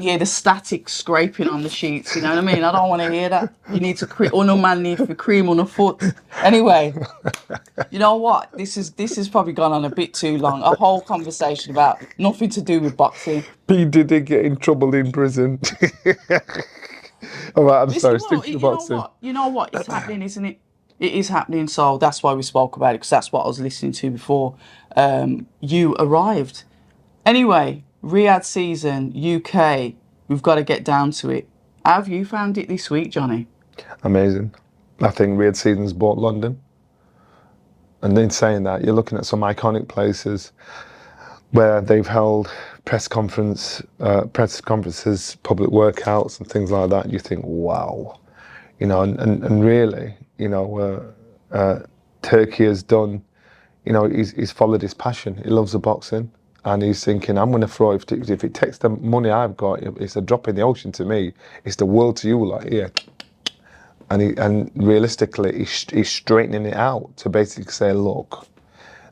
hear the static scraping on the sheets. You know what I mean? I don't want to hear that. You need to on a man need for cream on a foot. Anyway, you know what? This has probably gone on a bit too long. A whole conversation about nothing to do with boxing. P Diddy get in trouble in prison. All right, I'm sorry. Well, Stick to you boxing. know what? You know what? It's happening, isn't it? It is happening. So that's why we spoke about it, because that's what I was listening to before you arrived. Anyway, Riyadh season, UK. We've got to get down to it. How have you found it this week, Johnny? Amazing. I think Riyadh season's bought London. And then saying that, you're looking at some iconic places where they've held press conferences, public workouts and things like that. And you think, wow, you know, and really, you know, Turkey has done, you know, he's followed his passion. He loves the boxing. And he's thinking, I'm going to throw, if it takes the money I've got, it's a drop in the ocean to me. It's the world to you, like, yeah. And realistically, he's straightening it out to basically say, look,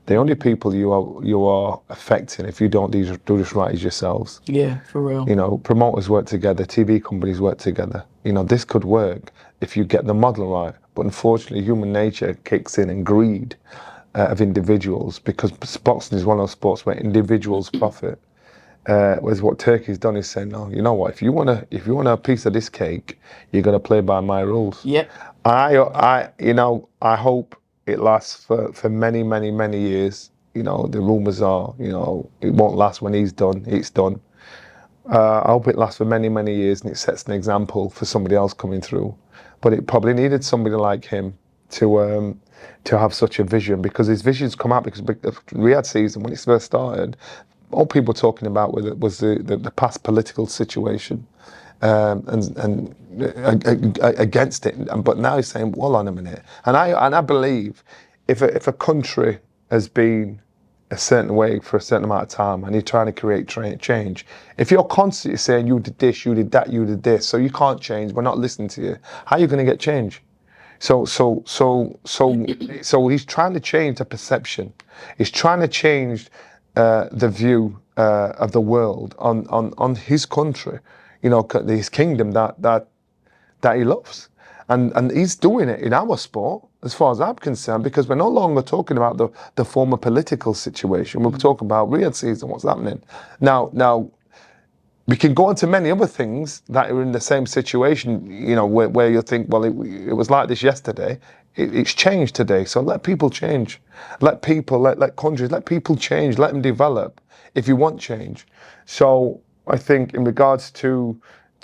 the only people you are affecting if you don't do this right is yourselves. Yeah, for real. You know, promoters work together, TV companies work together. You know, this could work if you get the model right. But unfortunately, human nature kicks in, and greed of individuals, because boxing is one of those sports where individuals profit. Whereas what Turkey's done is saying, no, you know what? If you want a piece of this cake, you're gonna play by my rules. Yeah. I hope it lasts for many, many, many years. You know, the rumours are, you know, it won't last when he's done. It's done. I hope it lasts for many, many years, and it sets an example for somebody else coming through. But it probably needed somebody like him to have such a vision, because his visions come out because Riyadh season, when it first started, all people were talking about was the past political situation and against it. But now he's saying, well, on a minute. And I believe if a country has been a certain way for a certain amount of time and you're trying to create change, if you're constantly saying you did this, you did that, you did this, so you can't change, we're not listening to you, how are you going to get change? So he's trying to change the perception. He's trying to change the view of the world on his country, you know, his kingdom that he loves, and he's doing it in our sport, as far as I'm concerned, because we're no longer talking about the former political situation. We're talking about Riyadh season, what's happening now. We can go into many other things that are in the same situation, you know, where you think, well, it was like this yesterday. It's changed today. So let people change. Let people, let countries, let people change. Let them develop if you want change. So I think in regards to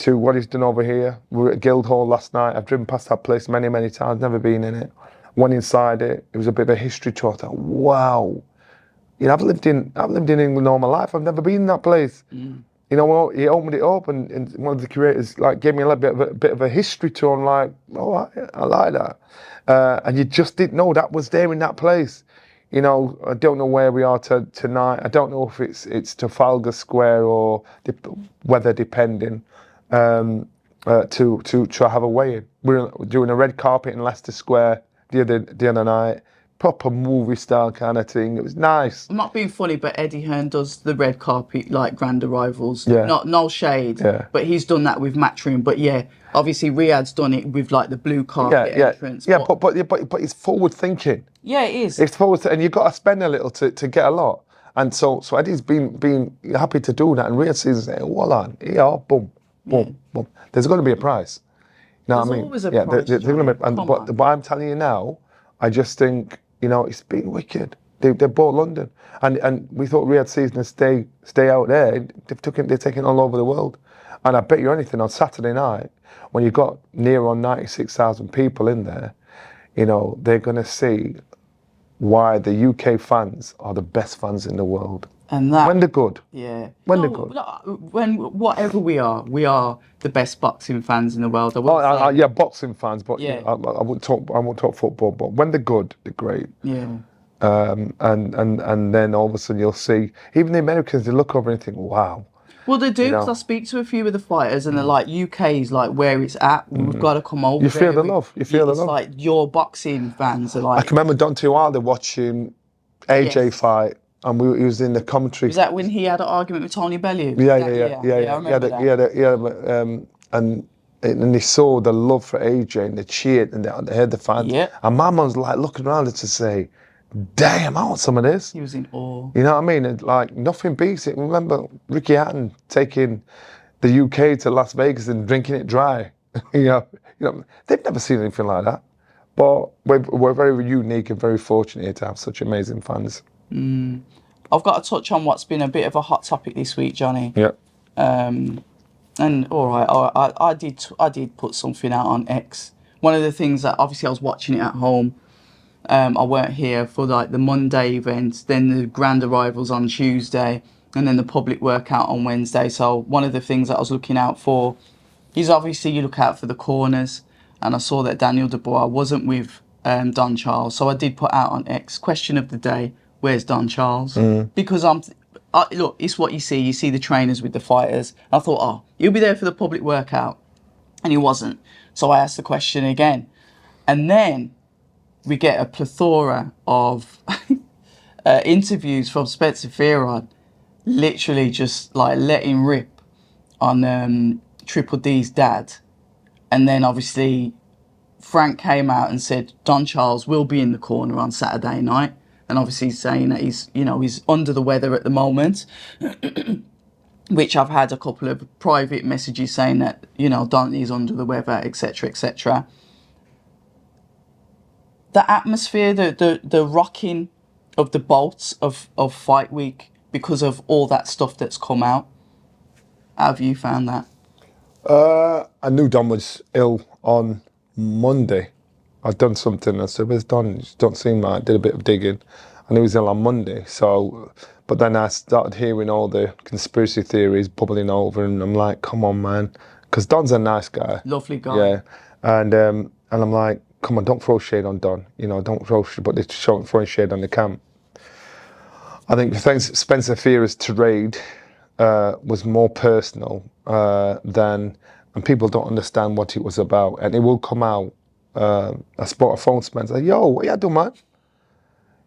what he's done over here, we were at Guildhall last night. I've driven past that place many, many times, never been in it. Went inside it. It was a bit of a history tour. I thought, wow. You know, I've lived in England all my life. I've never been in that place. You know, well, he opened it up, and one of the curators like gave me a bit of a history tour. I'm like, oh, I like that. And you just didn't know that was there in that place. You know, I don't know where we are tonight. I don't know if it's Trafalgar Square or weather depending to have a weigh-in. We're doing a red carpet in Leicester Square the other night. Proper movie style kind of thing. It was nice. I'm not being funny, but Eddie Hearn does the red carpet like grand arrivals. Yeah. No shade. Yeah. But he's done that with Matchroom. But yeah, obviously Riyadh's done it with like the blue carpet entrance. Yeah, but it's forward thinking. Yeah, it is. It's forward, and you've got to spend a little to get a lot. And so Eddie's been happy to do that. And Riyadh season saying, well on, yeah, boom. There's going to be a price. You know what I mean? Always a price. There's going to be. But I'm telling you now, I just think, you know, it's been wicked. They bought London, and we thought Riyadh season would stay out there. They're taking all over the world, and I bet you anything on Saturday night when you've got near on 96,000 people in there, you know, they're going to see why the UK fans are the best fans in the world. And that, when they're good. Yeah. When they're good. When whatever we are the best boxing fans in the world. Yeah, boxing fans, but yeah. I won't talk football, but when they're good, they're great. Yeah. And then all of a sudden you'll see, even the Americans, they look over and think, wow. Well, they do, because I speak to a few of the fighters and they're like, UK's like where it's at. We've got to come over. You feel the love. You feel the love. It's like your boxing fans are like. I can remember Deontay Wilder watching AJ fight he was in the commentary. Was that when he had an argument with Tony Bellew? Yeah. I remember that. And they saw the love for AJ and they cheered and they heard the fans. Yeah. And my mum's like looking around to say, damn, I want some of this. He was in awe. You know what I mean? And like nothing beats it. Remember Ricky Hatton taking the UK to Las Vegas and drinking it dry. you know, they've never seen anything like that. But we're very unique and very fortunate to have such amazing fans. I've got to touch on what's been a bit of a hot topic this week, Johnny. Yeah. And all right, I did put something out on X. One of the things that obviously I was watching it at home. I weren't here for like the Monday event, then the grand arrivals on Tuesday, and then the public workout on Wednesday. So one of the things that I was looking out for is obviously you look out for the corners, and I saw that Daniel Dubois wasn't with Don Charles, so I did put out on X, question of the day, where's Don Charles? Because look, it's what you see the trainers with the fighters. I thought, oh, he'll be there for the public workout, and he wasn't. So I asked the question again, and then we get a plethora of interviews from Spencer Fearon, literally just like letting rip on Triple D's dad. And then obviously Frank came out and said Don Charles will be in the corner on Saturday night. And obviously saying that he's under the weather at the moment, which I've had a couple of private messages saying that, Don is under the weather, etc., etc. The atmosphere, the rocking of the bolts of Fight Week because of all that stuff that's come out. How have you found that? I knew Don was ill on Monday. I'd done something. I said, where's Don? He don't seem like. Did a bit of digging. I knew he was ill on Monday. So, but then I started hearing all the conspiracy theories bubbling over, and I'm like, come on, man, because Don's a nice guy, Lovely guy. Yeah, and I'm like, come on, don't throw shade on Don. Don't throw shade, but they're throwing shade on the camp. I think Spencer Fearon's tirade was more personal than, and people don't understand what it was about, and it will come out. I spoke a phone to Spencer. Yo, what you doing, man?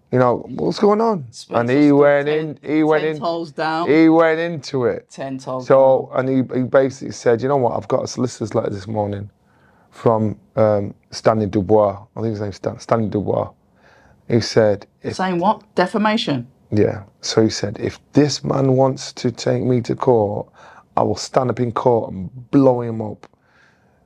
What's going on? Spencer and he went in. He went in. 10 toes down. He went into it. 10 toes down. And he basically said, you know what? I've got a solicitor's letter this morning from Stanley Dubois. I think his name's Stanley Dubois. He said, saying what? Defamation. Yeah. So he said, if this man wants to take me to court, I will stand up in court and blow him up.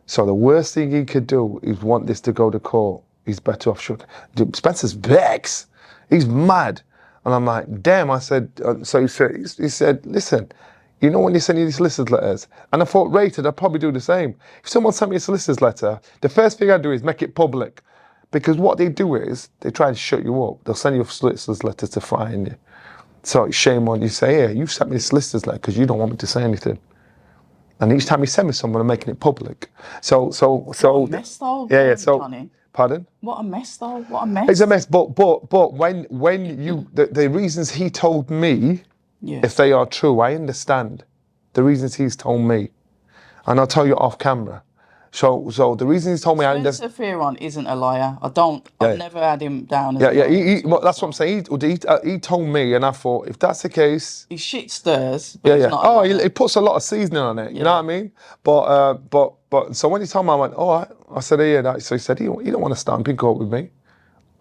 So the worst thing he could do is want this to go to court. He's better off shut. Dude, Spencer's vexed. He's mad. And I'm like, damn. I said, so he said, listen, when you send you these solicitor's letters, and I thought, rated, I'd probably do the same. If someone sent me a solicitor's letter, the first thing I do is make it public. Because what they do is, they try and shut you up. They'll send you a solicitor's letter to fine you. So shame on you. Say, hey, you sent me a solicitor's letter because you don't want me to say anything. And each time you send me someone, I'm making it public. So. What a mess, though. Yeah. So. Johnny. Pardon? What a mess, though. What a mess. It's a mess. But when you the reasons he told me, Yeah. if they are true, I understand the reasons he's told me, and I'll tell you off camera. So the reason he's told me, Spencer Fearon isn't a liar. I've never had him down as well, that's what I'm saying. He told me, and I thought, if that's the case, he shit stirs. But he's not Oh, he puts a lot of seasoning on it. You know what I mean? But so when he told me, I went, all right. I said, yeah. So he said, he don't want to stamp in court with me.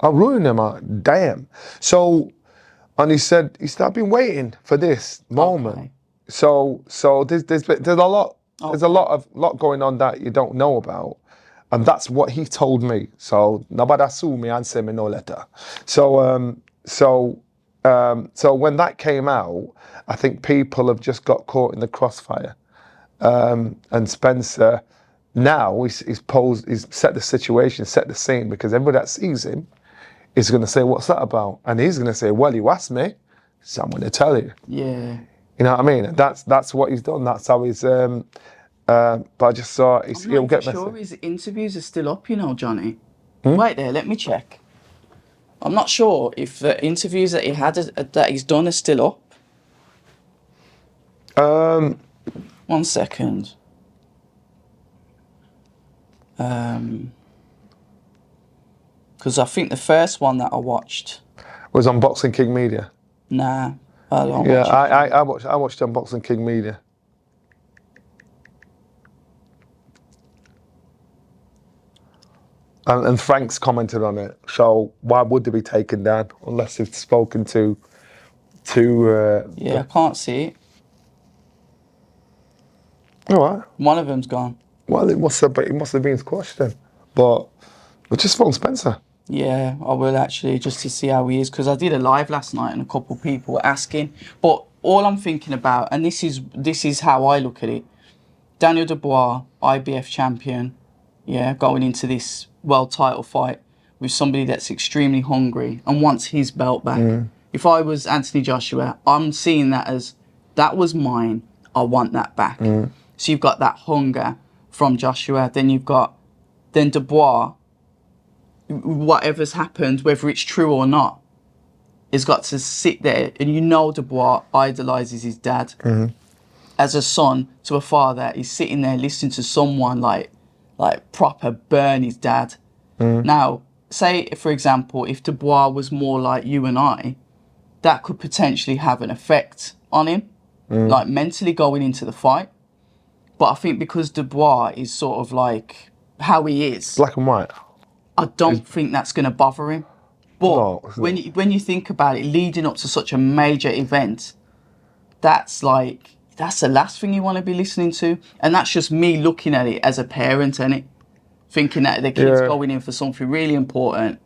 I'll ruin him. Damn. So, and he said, I've been waiting for this moment. Okay. So there's a lot. Okay. There's a lot going on that you don't know about, and that's what he told me. So nobody sue me and send me no letter. So when that came out, I think people have just got caught in the crossfire, and Spencer now he's set the situation, set the scene, because everybody that sees him is going to say, what's that about? And he's going to say, well, you asked me, so I'm going to tell you. Yeah. You know what I mean? And that's what he's done. That's how he's. But I just saw he'll get messy. I'm not sure his interviews are still up, Johnny. Wait there, let me check. I'm not sure if the interviews that he had that he's done are still up. 1 second. Because I think the first one that I watched was on Boxing King Media. Nah, I don't Yeah, watch it. I watched Unboxing King Media. And Frank's commented on it. So why would they be taken down unless they've spoken to Yeah, I can't see it. all right. One of them's gone. Well, it must have been squashed then. But we just phoned Spencer. Yeah, I will actually, just to see how he is, because I did a live last night and a couple of people were asking. But all I'm thinking about, and this is how I look at it, Daniel Dubois, IBF champion, yeah, going into this world title fight with somebody that's extremely hungry and wants his belt back. If I was Anthony Joshua, I'm seeing that as, that was mine, I want that back. So you've got that hunger from Joshua, then Dubois, whatever's happened, whether it's true or not, has got to sit there, and you know Dubois idolises his dad. As a son to a father, he's sitting there listening to someone like proper burn his dad. Now, say for example, if Dubois was more like you and I, that could potentially have an effect on him, like mentally going into the fight. But I think because Dubois is sort of like how he is, Black and white. I don't think that's going to bother him. But No, it's not. when you think about it, leading up to such a major event, that's the last thing you want to be listening to. And that's just me looking at it as a parent, innit? Thinking that the kid's going in for something really important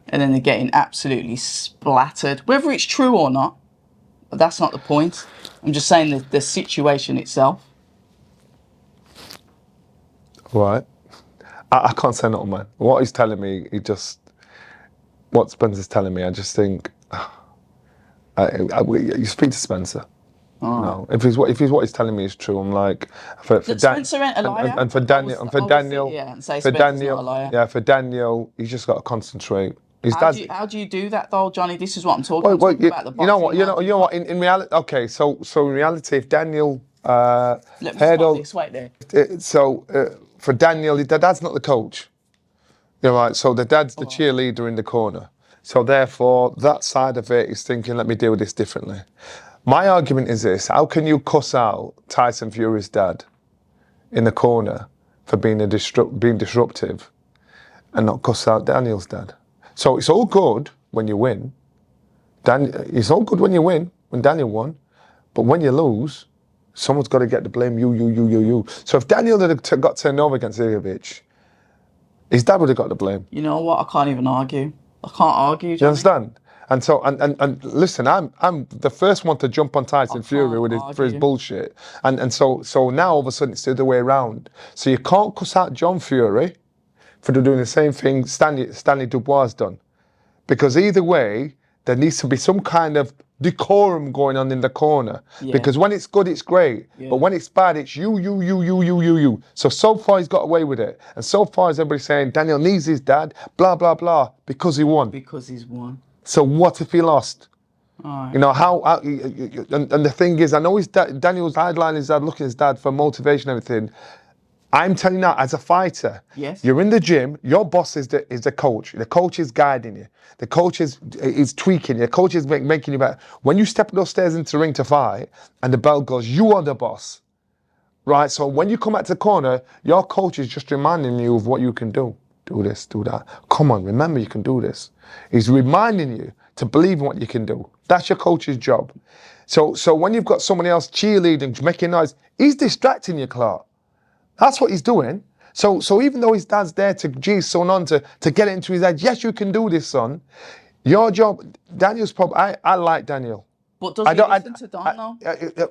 and then they're getting absolutely splattered. Whether it's true or not, that's not the point. I'm just saying the situation itself. Right. I can't say nothing, man. What he's telling me, what Spencer's telling me, I just think, you speak to Spencer. No, if what he's telling me is true, I'm like, Spencer ain't a liar. and for Daniel, I will sit here and say for Spencer's Daniel, not a liar. yeah, for Daniel, he's just got to concentrate. How do you do that though, Johnny? This is what I'm talking about. You, About the you know what? boxing. You know what? In reality, okay. So in reality, if Daniel Let me stop this. Wait there. For Daniel, the dad's not the coach. You're right. So the dad's the cheerleader in the corner. So therefore, that side of it is thinking, let me deal with this differently. My argument is this: how can you cuss out Tyson Fury's dad in the corner for being being disruptive, and not cuss out Daniel's dad? So it's all good when you win. It's all good when you win, when Daniel won, but when you lose, someone's got to get the blame. You. So if Daniel had got turned over against Igovic, his dad would have got the blame. You know what? I can't even argue. I can't argue, Johnny. You understand? And so, and listen, I'm the first one to jump on Tyson Fury for his bullshit. And so now all of a sudden it's the other way around. So you can't cuss out John Fury for doing the same thing Stanley Dubois has done. Because either way, there needs to be some kind of decorum going on in the corner. Yeah. Because when it's good, it's great. Yeah. But when it's bad, it's you. So far he's got away with it. And so far as everybody's saying, Daniel needs his dad, blah, blah, blah, because he won. Because he's won. So what if he lost? Right. You know, and the thing is, I know Daniel's idolizing his dad, looking at his dad for motivation and everything. I'm telling you now, as a fighter, yes, you're in the gym, your boss is the coach. The coach is guiding you. The coach is tweaking you. The coach is making you better. When you step those stairs into the ring to fight and the bell goes, you are the boss. Right? So when you come out to the corner, your coach is just reminding you of what you can do. Do this, do that. Come on, remember you can do this. He's reminding you to believe in what you can do. That's your coach's job. So when you've got somebody else cheerleading, making noise, he's distracting you, Clark. That's what he's doing. So even though his dad's there to G's son on to get it into his head, yes, you can do this, son. Your job, Daniel's probably, I like Daniel. But does he listen to Don though?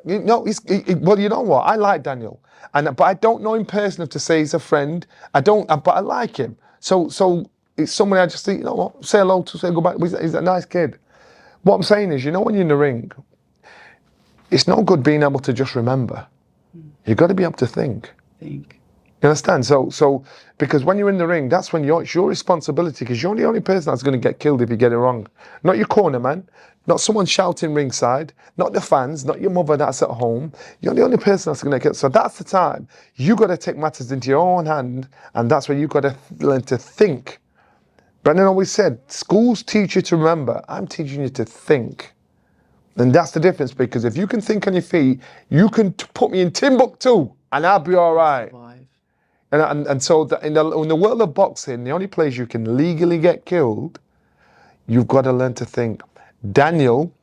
Well, you know what? I like Daniel, but I don't know him personally to say he's a friend. But I like him. So it's somebody I just think, you know what? Say hello to, say goodbye. He's a nice kid. What I'm saying is, you know, when you're in the ring, it's no good being able to just remember. You've got to be able to think. You understand? So because when you're in the ring, that's when it's your responsibility, because you're the only person that's going to get killed if you get it wrong. Not your corner man, not someone shouting ringside, not the fans, not your mother that's at home. You're the only person that's going to get killed. So that's the time you got to take matters into your own hand, and that's where you got to learn to think. Brendan always said, schools teach you to remember. I'm teaching you to think. And that's the difference, because if you can think on your feet, you can put me in Timbuktu and I'll be all right. Survive. And so in the world of boxing, the only place you can legally get killed, you've got to learn to think. Daniel,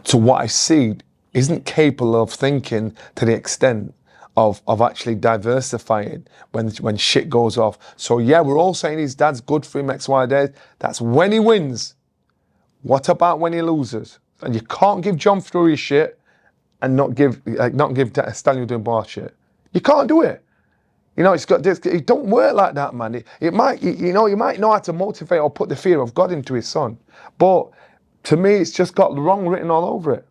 to what I see, isn't capable of thinking to the extent of actually diversifying when shit goes off. So yeah, we're all saying his dad's good for him, X, Y, Z. That's when he wins. What about when he loses? And you can't give John Fury shit and not give Stanley Dubois shit. You can't do it. You know, it don't work like that, man. It might, you might know how to motivate or put the fear of God into his son, but to me, it's just got wrong written all over it.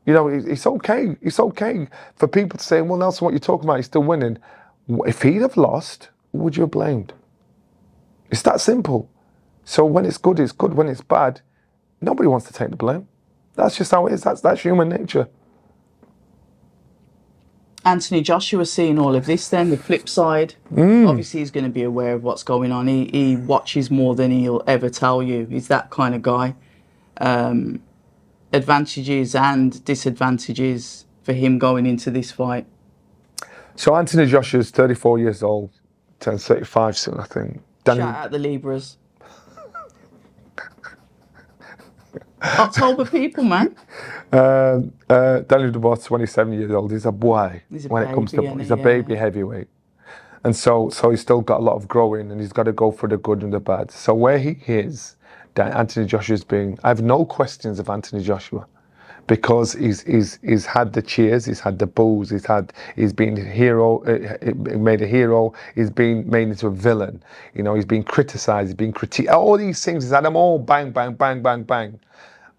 You know, it's okay. It's okay for people to say, well, Nelson, what you're talking about, he's still winning. If he'd have lost, who would you have blamed? It's that simple. So when it's good, it's good. When it's bad, nobody wants to take the blame. That's just how it is. That's human nature. Anthony Joshua seeing all of this then, the flip side. Obviously he's going to be aware of what's going on. He watches more than he'll ever tell you. He's that kind of guy. Advantages and disadvantages for him going into this fight. So Anthony Joshua's 34 years old, turns 35 soon, I think. Shout out the Libras. October people, man. Daniel Dubois, 27 years old. He's a boy when it comes to he's a baby heavyweight, and so he's still got a lot of growing, and he's got to go for the good and the bad. So where he is, that Anthony Joshua's been, I have no questions of Anthony Joshua, because he's had the cheers, he's had the boos, he's been a hero, made a hero, he's been made into a villain. You know, he's been criticised, he's been critiqued. All these things, he's had them all bang, bang, bang, bang, bang.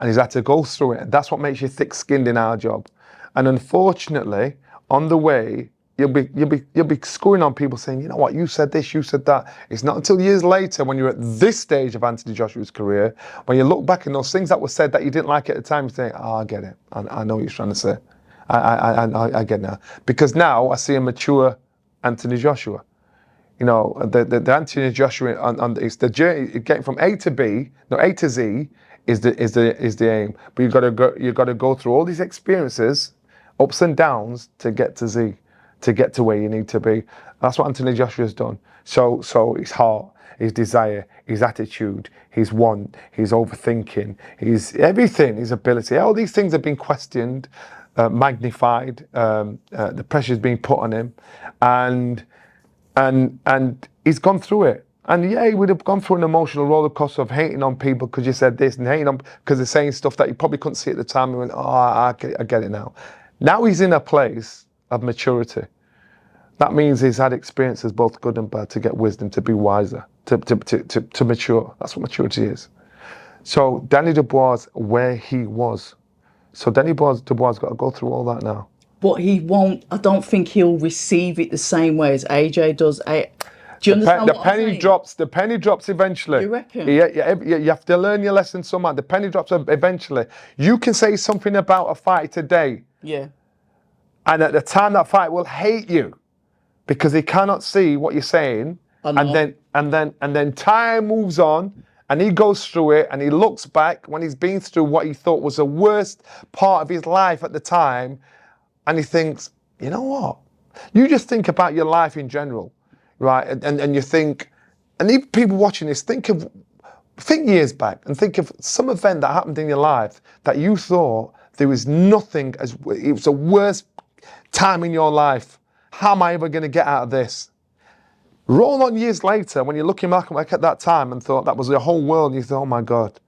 And he's had to go through it. And that's what makes you thick-skinned in our job. And unfortunately, on the way, you'll be screwing on people saying, you know what, you said this, you said that. It's not until years later, when you're at this stage of Anthony Joshua's career, when you look back and those things that were said that you didn't like at the time, you think, oh, I get it. I know what you're trying to say. I get it now. Because now I see a mature Anthony Joshua. You know, the Anthony Joshua it's the journey getting from A to Z is the aim. But you've got to go through all these experiences, ups and downs, to get to Z, to get to where you need to be. That's what Anthony Joshua's done. So his heart, his desire, his attitude, his want, his overthinking, his everything, his ability, all these things have been questioned, magnified. The pressure's been put on him, and he's gone through it. And yeah, he would have gone through an emotional roller coaster of hating on people because you said this, and hating on because they're saying stuff that you probably couldn't see at the time. And went, oh, I get it now. Now he's in a place of maturity. That means he's had experiences, both good and bad, to get wisdom, to be wiser, to mature. That's what maturity is. So Danny Dubois, where he was. So Danny Dubois got to go through all that now. But he won't, I don't think he'll receive it the same way as AJ does. Do you understand what I'm saying? The penny drops eventually. You reckon? You have to learn your lesson somehow. The penny drops eventually. You can say something about a fight today. Yeah. And at the time that fight will hate you because he cannot see what you're saying. And then time moves on and he goes through it and he looks back when he's been through what he thought was the worst part of his life at the time, and he thinks, you know what? You just think about your life in general. Right, and you think, and even people watching this, think years back and think of some event that happened in your life that you thought there was nothing, it was the worst time in your life. How am I ever going to get out of this? Roll on years later, when you're looking back at that time and thought that was the whole world, and you thought, oh my God.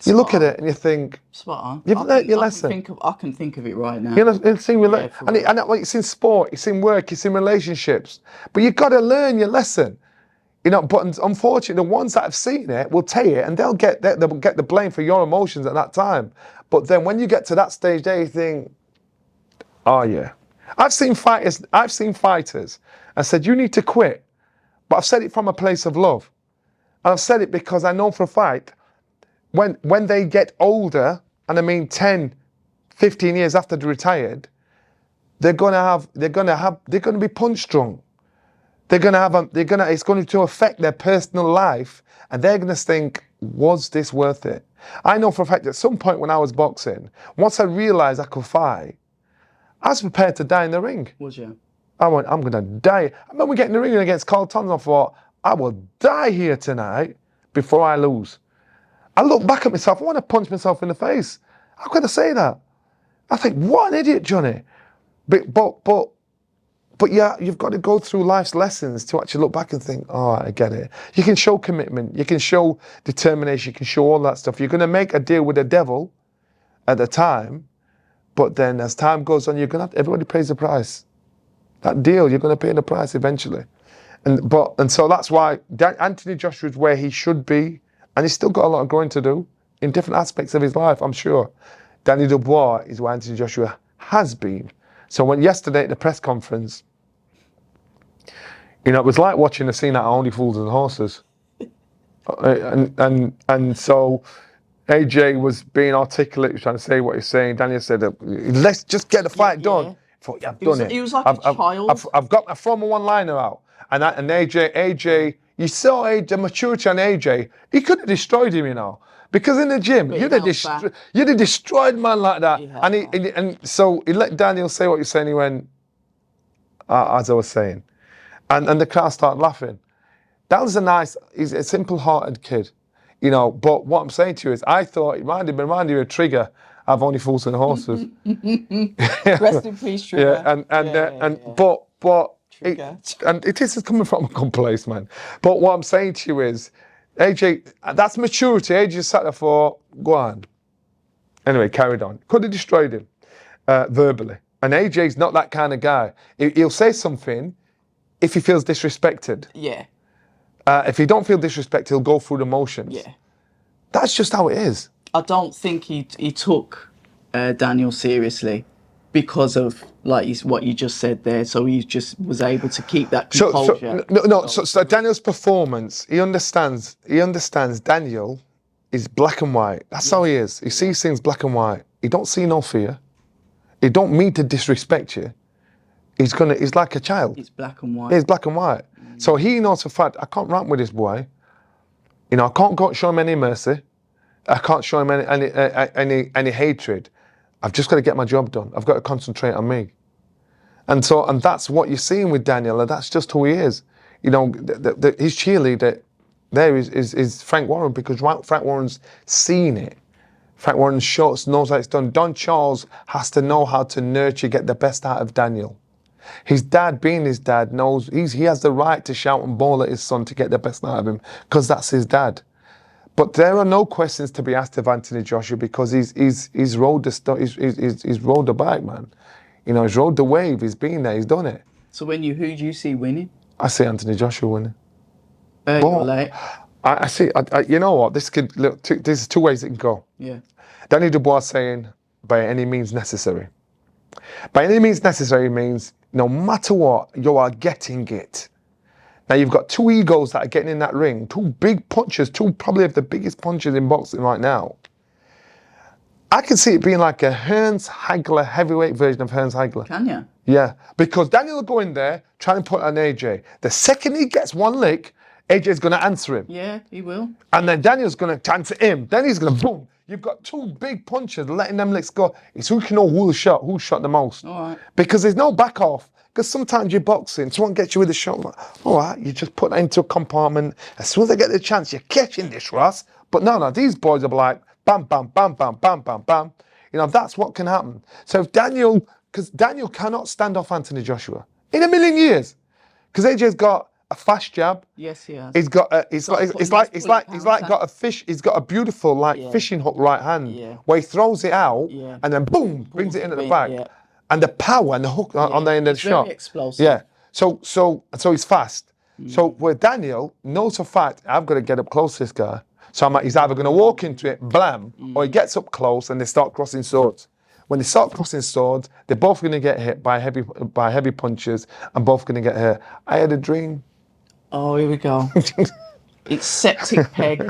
You look at it and you think, spot on. You've learnt your lesson. I can think of it right now. You know, it's in sport, it's in work, it's in relationships. But you've got to learn your lesson. You know, but unfortunately, the ones that have seen it will take it and they'll get the blame for your emotions at that time. But then when you get to that stage there, you think, oh yeah. I've seen fighters and said, you need to quit. But I've said it from a place of love. And I've said it because I know for a fact, when they get older, and I mean 10, 15 years after they're retired, they're gonna be punch drunk. It's going to affect their personal life, and they're gonna think, was this worth it? I know for a fact at some point when I was boxing, once I realised I could fight, I was prepared to die in the ring. Was you? I went, I'm going to die. I remember getting in the ring against Carl Thompson, I thought, I will die here tonight before I lose. I look back at myself, I want to punch myself in the face. How could I say that? I think, what an idiot, Johnny. But yeah, you've got to go through life's lessons to actually look back and think, oh, I get it. You can show commitment, you can show determination, you can show all that stuff. You're going to make a deal with the devil at the time, but then as time goes on, you're going to have, everybody pays the price. That deal, you're going to pay the price eventually. And so that's why Anthony Joshua is where he should be, and he's still got a lot of growing to do in different aspects of his life, I'm sure. Danny Dubois is where Anthony Joshua has been. So when yesterday at the press conference, it was like watching a scene out of Only Fools and Horses. And so AJ was being articulate, he was trying to say what he's saying. Daniel said, let's just get the fight done. I thought, yeah, I've done it. He was like a child. I've got my former one-liner out. And AJ, you saw the maturity on AJ. He could have destroyed him, because in the gym, you'd have destroyed man like that. And so he let Daniel say what he's saying. He went, as I was saying. And the crowd started laughing. That was he's a simple-hearted kid, But what I'm saying to you is, I thought it reminded me of Trigger. I've Only Fools and Horses. Rest in peace, Trigger. And it is coming from a good place, man. But what I'm saying to you is, AJ, that's maturity. AJ sat there for, go on. Anyway, carried on. Could have destroyed him verbally. And AJ's not that kind of guy. He'll say something if he feels disrespected. Yeah. If he don't feel disrespected, he'll go through the motions. Yeah. That's just how it is. I don't think he took Daniel seriously because of what you just said there. So he just was able to keep that composure. So Daniel's performance, he understands Daniel is black and white. That's how he is. He sees things black and white. He don't see no fear. He don't mean to disrespect you. He's like a child. It's black and white. He's black and white. So he knows for a fact, I can't rant with this boy. I can't go show him any mercy. I can't show him any hatred. I've just got to get my job done. I've got to concentrate on me. And that's what you're seeing with Daniel, and that's just who he is. His cheerleader there is Frank Warren, because Frank Warren's seen it. Frank Warren knows how it's done. Don Charles has to know how to nurture, get the best out of Daniel. His dad, being his dad, knows he has the right to shout and bawl at his son to get the best out of him, because that's his dad. But there are no questions to be asked of Anthony Joshua, because he's rode the bike, man. He's rode the wave. He's been there. He's done it. So who do you see winning? I see Anthony Joshua winning. You're late. I see. You know what? There's two ways it can go. Yeah. Danny Dubois saying, by any means necessary. By any means necessary means no matter what, you are getting it. Now you've got two egos that are getting in that ring, two big punchers, two probably of the biggest punchers in boxing right now. I can see it being like a Hearns Hagler, heavyweight version of Hearns Hagler. Can you? Yeah, because Daniel will go in there trying to put on AJ. The second he gets one lick, AJ's going to answer him. Yeah, he will. And then Daniel's going to answer him. Then he's going to boom. You've got two big punchers letting them licks go. It's who can know who shot the most. All right. Because there's no back off. Because sometimes you're boxing, someone gets you with a shot, like, all right, you just put that into a compartment. As soon as they get the chance, you're catching this, Ross. But no, these boys are like, bam, bam, bam, bam, bam, bam, bam. That's what can happen. So if because Daniel cannot stand off Anthony Joshua in a million years. Because AJ's got a fast jab. Yes, he has. He's got he's got a fish. He's got a beautiful fishing hook right hand where he throws it out and then boom, brings it into the back. Yeah. And the power and the hook on the end of the shot. Very explosive. Yeah. So he's fast. So with Daniel, knows for fact, I've got to get up close to this guy. So he's either going to walk into it, blam, or he gets up close and they start crossing swords. When they start crossing swords, they're both going to get hit by heavy punches and both going to get hurt. I had a dream. Oh, here we go. It's Septic Peg.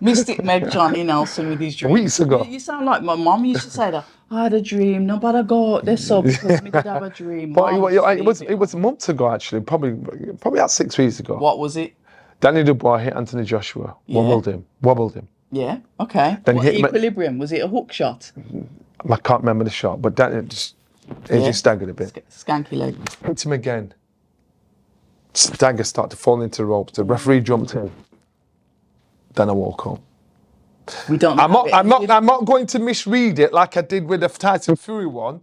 Mystic Meg Johnny Nelson with his dreams. Weeks ago. You sound like my mum used to say that. I had a dream, no, but I got this so because me did have a dream. But it was months ago actually, probably about 6 weeks ago. What was it? Danny Dubois hit Anthony Joshua, wobbled him. Yeah. Okay. Then What, hit him. equilibrium? Was it a hook shot? I can't remember the shot, but Danny just staggered a bit. Skanky leg. Hit him again. Stagger started to fall into the ropes. The referee jumped in. Then I woke up. We don't. I'm not going to misread it like I did with the Tyson Fury one,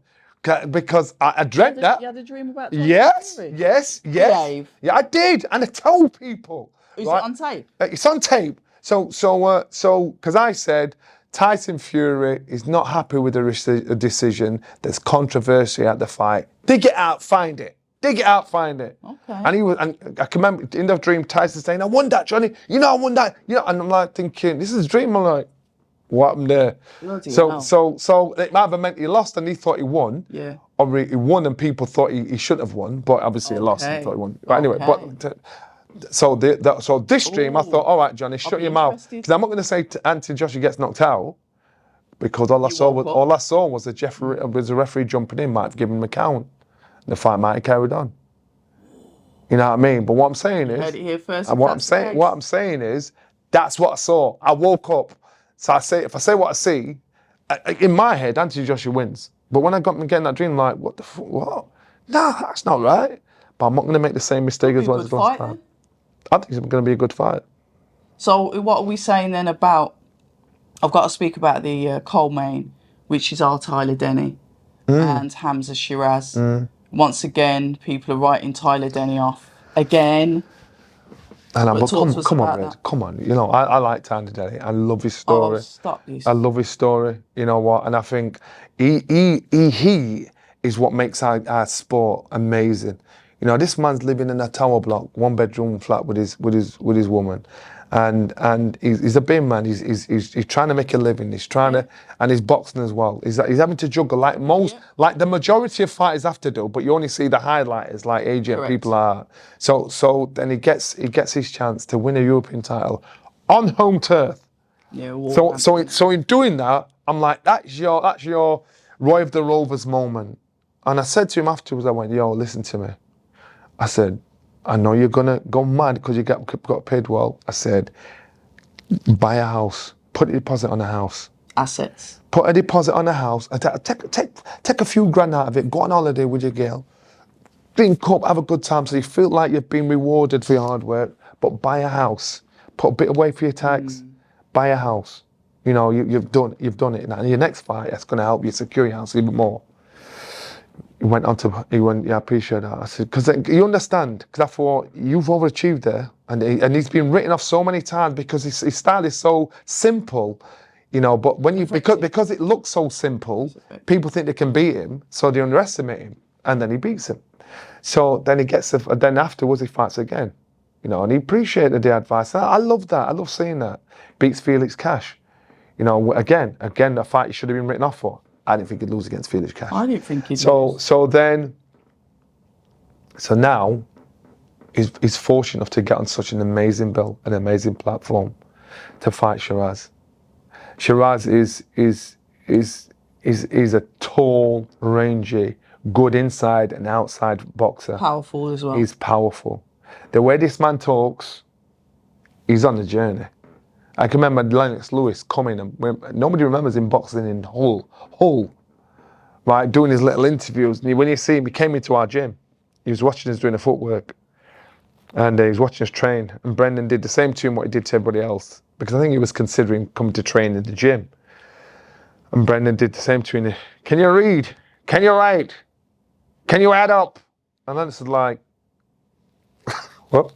because I dreamt that. You had a dream about Tyson Yes, Fury? yes. Behave. Yeah, I did, and I told people. Is it on tape? It's on tape. So, because I said Tyson Fury is not happy with the decision. There's controversy at the fight. Dig it out, find it. Dig it out, find it. Okay. And I can remember in the dream, Tyson saying, "I won that, Johnny. You know, I won that. You know," and I'm like thinking, "This is a dream." I'm like, "What happened there?" So it might have meant he lost and he thought he won. Yeah. Or he won and people thought he shouldn't have won, but obviously he lost and thought he won. But anyway, so this dream, I thought, all right, Johnny, shut your mouth, because I'm not going to say Anthony Joshua gets knocked out, because all I saw was a referee jumping in, might have given him a count. The fight might have carried on. You know what I mean? But what I'm saying is, heard it here first, and what I'm saying is, that's what I saw. I woke up. So if I say what I see, in my head, Anthony Joshua wins. But when I got getting that dream, I'm like, what the fuck? What? Nah, that's not right. But I'm not going to make the same mistake as well as last time. I think it's going to be a good fight. So what are we saying then about? I've got to speak about the co-main, which is our Tyler Denny and Hamza Sheeraz. Once again, people are writing Tyler Denny off again. And come on, Red. Come on. You know, I like Tyler Denny. I love his story. Oh, stop this. I love his story. You know what? And I think he is what makes our sport amazing. You know, this man's living in a tower block, 1-bedroom flat with his woman, and he's a bin man. He's trying to make a living. He's trying to, and he's boxing as well. He's having to juggle like like the majority of fighters have to do, but you only see the highlighters like AJ and people are. So then he gets his chance to win a European title on home turf. Yeah. So in doing that, I'm like, that's your Roy of the Rovers moment. And I said to him afterwards, I went, yo, listen to me. I said, I know you're going to go mad because you got paid well. I said, buy a house, put a deposit on a house. Assets. Put a deposit on a house, and take a few grand out of it, go on holiday with your girl, drink up, have a good time so you feel like you've been rewarded for your hard work, but buy a house. Put a bit away for your tax, buy a house. You know, you've done it. Now, in your next fight, that's going to help you secure your house even more. He went, yeah, I appreciate that. I said, because you understand, because I thought, you've overachieved there. And he's been written off so many times because his style is so simple, you know, but because it looks so simple, people think they can beat him, so they underestimate him, and then he beats him. So then then afterwards he fights again, you know, and he appreciated the advice. I love that. I love seeing that. Beats Felix Cash. You know, again, a fight he should have been written off for. I didn't think he'd lose against Felix Cash. I didn't think he'd lose. So now, he's fortunate enough to get on such an amazing bill, an amazing platform, to fight Sheeraz. Sheeraz is a tall, rangy, good inside and outside boxer. Powerful as well. He's powerful. The way this man talks, he's on a journey. I can remember Lennox Lewis coming, and nobody remembers him boxing in Hull, right, doing his little interviews. And when you see him, he came into our gym. He was watching us doing the footwork, and he was watching us train. And Brendan did the same to him what he did to everybody else, because I think he was considering coming to train in the gym. And Brendan did the same to him. Can you read? Can you write? Can you add up? And Lennox was like, what?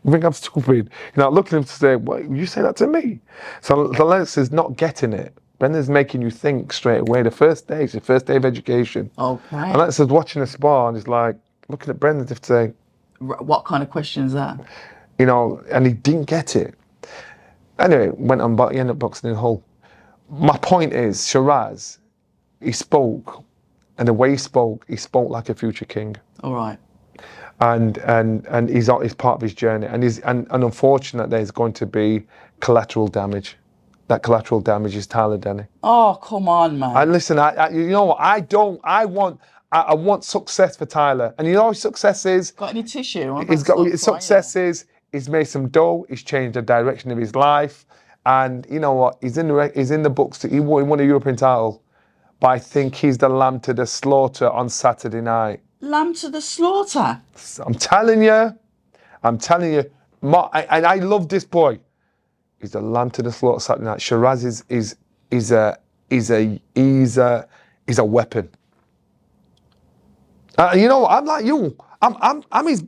You think I'm stupid? You know, looking at him to say, what, you say that to me? So Lennox is not getting it. Brendan's making you think straight away. The first day, it's your first day of education. Okay. And Lennox is watching a spar and he's like, looking at Brendan as if to say, what kind of question is that? You know, and he didn't get it. Anyway, went on, but he ended up boxing in Hull. My point is, Sheeraz, he spoke, and the way he spoke like a future king. All right. And he's part of his journey, and unfortunately there's going to be collateral damage. That collateral damage is Tyler Denny. Oh, come on, man. And listen, you know what? I want success for Tyler, and you know what success is. Got any tissue? Success is He's made some dough. He's changed the direction of his life. And you know what? He's in the books. He won a European title. But I think he's the lamb to the slaughter on Saturday night. Lamb to the slaughter. I'm telling you. And I love this boy. He's the lamb to the slaughter Saturday night. Sheeraz is a weapon. You know, I'm like you. I'm his.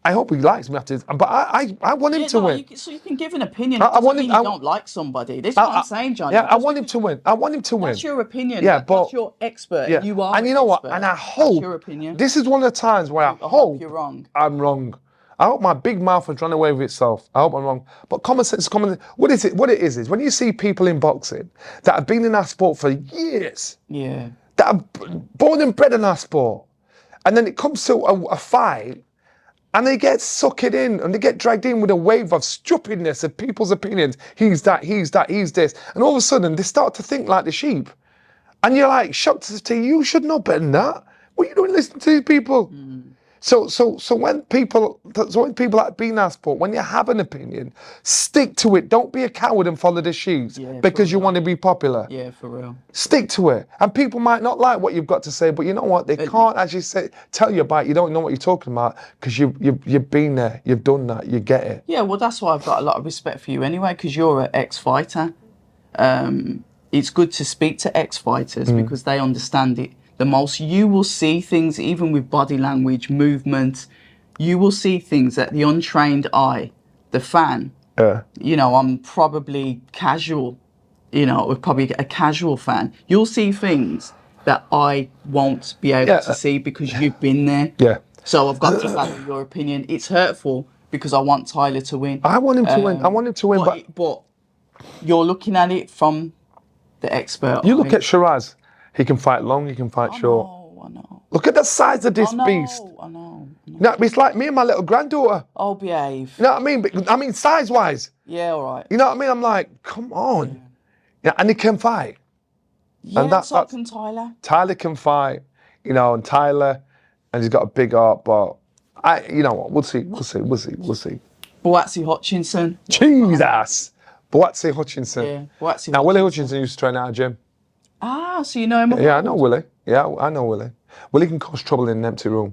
I hope he likes me after this. But I want him to win. So you can give an opinion. I want him. You don't like somebody. This is what I'm saying, John. Yeah, I want him to win. That's your opinion. Yeah, but that's your expert. yeah. You are. And you know what? And I hope. That's your opinion. This is one of the times where I hope you're wrong. I'm wrong. I hope my big mouth has run away with itself. I hope I'm wrong. But common sense, what is it? What it is when you see people in boxing that have been in our sport for years. Yeah. That are born and bred in our sport, and then it comes to a fight. And they get sucked in and they get dragged in with a wave of stupidness of people's opinions. He's that, he's this. And all of a sudden they start to think like the sheep. And you're like shocked to say, you should know better than that. What are you doing listening to these people? So when people that be in our sport, when you have an opinion, stick to it. Don't be a coward and follow the sheep because you want to be popular. Yeah, for real. Stick to it. And people might not like what you've got to say, but you know what? They can't actually tell you about it. You don't know what you're talking about because you've been there. You've done that. You get it. Yeah, well, that's why I've got a lot of respect for you anyway, because you're an ex-fighter. It's good to speak to ex-fighters because they understand it the most. You will see things, even with body language, movement. You will see things that the untrained eye, the fan, you know, I'm probably casual, you know, probably a casual fan. You'll see things that I won't be able to see because you've been there. Yeah. So I've got to value your opinion. It's hurtful because I want Tyler to win. I want him to win. I want him to win. But you're looking at it from the expert. You look at Sheeraz. He can fight long, he can fight short. I know. Look at the size of this beast. I know. No, it's like me and my little granddaughter. Oh, behave. You know what I mean? I mean, size-wise. Yeah, all right. You know what I mean? I'm like, come on. Yeah, and he can fight. Yeah, and so can Tyler. Tyler can fight, you know, and he's got a big heart, but you know what? We'll see. Boatsy Hutchinson. Jesus. Boatsy Hutchinson. Yeah, Boatsy Now, Willie Hutchinson used to train at our gym. Ah, so you know him? Yeah, I know Willie. Yeah, I know Willie. Willie can cause trouble in an empty room.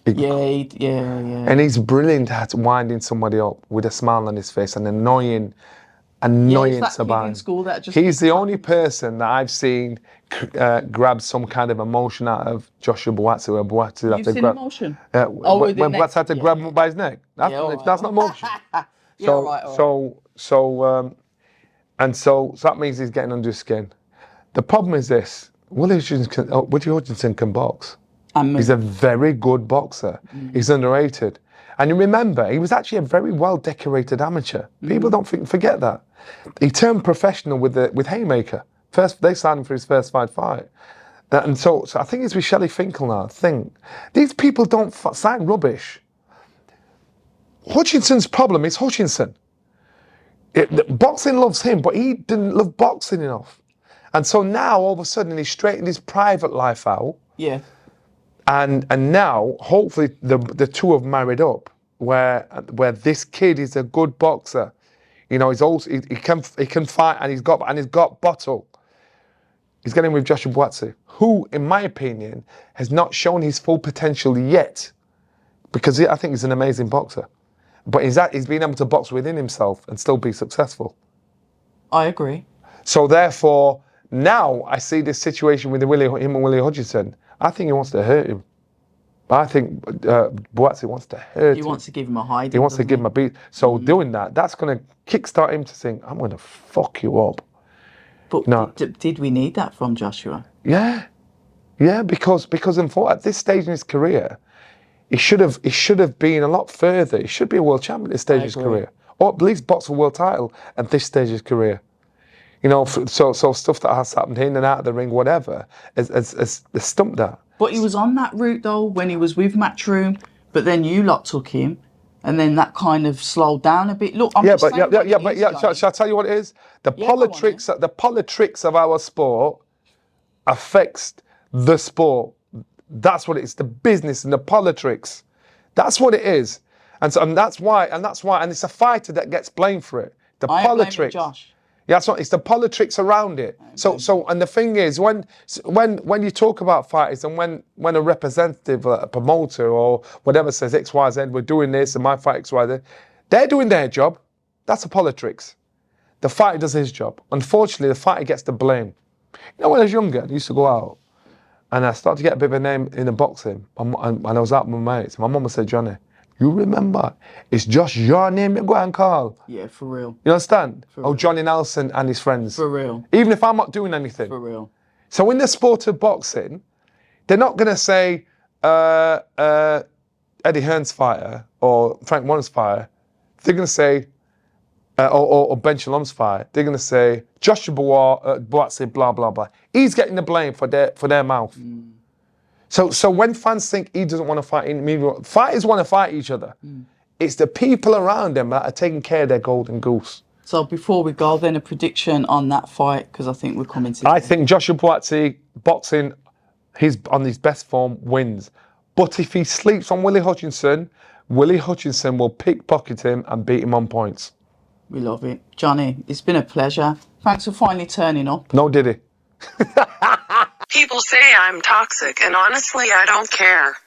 Yeah. And he's brilliant at winding somebody up with a smile on his face and annoyance about him. He's the only person that I've seen grab some kind of emotion out of Joshua Boatsy, where Boatsy had to grab emotion. When Boatsy had to grab him by his neck. That's not emotion. So that means he's getting under his skin. The problem is this: Willie Hutchinson can box. He's a very good boxer. He's underrated. And you remember, he was actually a very well-decorated amateur. People don't forget that. He turned professional with Haymaker. They signed him for his first fight. And so I think it's with Shelley Finkel now. These people don't sign rubbish. Hutchinson's problem is Hutchinson. Boxing loves him, but he didn't love boxing enough. And so now, all of a sudden, he's straightened his private life out. Yeah. And now, hopefully, the two have married up, where this kid is a good boxer. You know, he can fight, and he's got bottle. He's getting with Joshua Boatsy, who, in my opinion, has not shown his full potential yet, because I think he's an amazing boxer. But he's been able to box within himself and still be successful. I agree. So therefore, now I see this situation with him and Willie Hutchinson. I think he wants to hurt him. I think Boatsy wants to hurt him. He wants to give him a hiding. He wants to give him a beat. So doing that's going to kickstart him to think, I'm going to fuck you up. But did we need that from Joshua? Yeah, because at this stage in his career, he should have been a lot further. He should be a world champion at this stage of his career, or at least box a world title at this stage of his career. You know, so stuff that has happened in and out of the ring, whatever, has stumped that. But he was on that route though when he was with Matchroom, but then you lot took him, and then that kind of slowed down a bit. Look, shall I tell you what it is? The politics of our sport affects the sport. That's what it is. The business and the politics. That's what it is. And that's why, and it's a fighter that gets blamed for it. The I ain't blaming politics. Josh. Yeah, that's what it's the politics around it. And the thing is, when you talk about fighters, and when a representative, a promoter or whatever says X, Y, Z, we're doing this, and my fight X, Y, Z, they're doing their job. That's the politics. The fighter does his job. Unfortunately, the fighter gets the blame. You know, when I was younger, I used to go out, and I started to get a bit of a name in the boxing, and I was out with my mates. My mum would say, Johnny, you remember, it's just your name you go and call. Yeah, for real. You understand? Real. Johnny Nelson and his friends. For real. Even if I'm not doing anything. For real. So in the sport of boxing, they're not going to say Eddie Hearn's fighter or Frank Warren's fighter. They're going to say, or Ben Shalom's fighter. They're going to say, Joshua Dubois, blah, blah, blah. He's getting the blame for their mouth. So when fans think he doesn't want to fight, fighters want to fight each other. It's the people around them that are taking care of their golden goose. So before we go, then a prediction on that fight, because I think we're coming to. I think Joshua Buatsi, boxing, he's on his best form, wins. But if he sleeps on Willie Hutchinson will pickpocket him and beat him on points. We love it. Johnny, it's been a pleasure. Thanks for finally turning up. No, did he? People say I'm toxic, and honestly, I don't care.